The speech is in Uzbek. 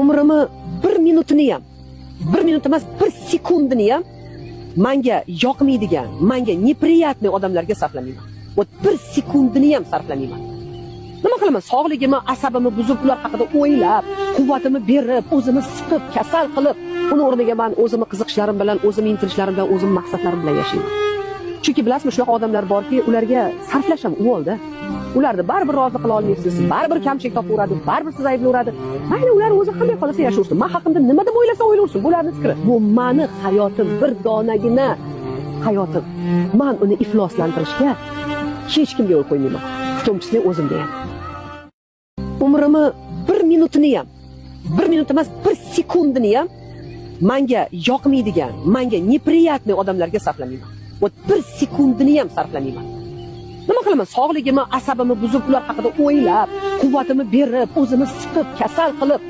umrimni 1 minutini ham, 1 minut emas, 1 sekundini ham menga yoqmaydigan, menga неприятный odamlarga sarflamayman. Va 1 sekundini ham sarflamayman. Nima qilaman? Sog'ligimni, asabimni buzib, ular haqida o'ylab, quvvatimni berib, o'zimni siqib, kasal qilib, uni o'rniga men o'zimni qiziqishlarim bilan, o'zimni intilishlarim bilan, o'zimni maqsadlarim bilan yashayman. Chunki bilasizmi, shunaqa odamlar borki, ularga sarflash ham uvoldi. Ularni baribir rozi qila olmaysiz, baribir kamchilik topaveradi, baribir siz ayblayveradi. Mayli, ular o'zi qanday qolsa yashayversin. Men haqimda nima deb o'ylasa o'ylaversin, bularning fikri. Bu meni hayotim, bir donagina hayotim. Men uni ifloslantirishga hech kimga yo'l qo'ymayman. Tomchisi o'zimga ham. Umrimni 1 minutini ham, 1 minut emas, 1 sekundini ham menga yoqmaydigan, menga неприятный odamlarga sarflamayman. Va 1 sekundini ham sarflamayman. Nima qilaman? Sog'ligimni, asabimni buzib, ular haqida o'ylab, quvvatimni berib, o'zimni siqib, kasal qilib,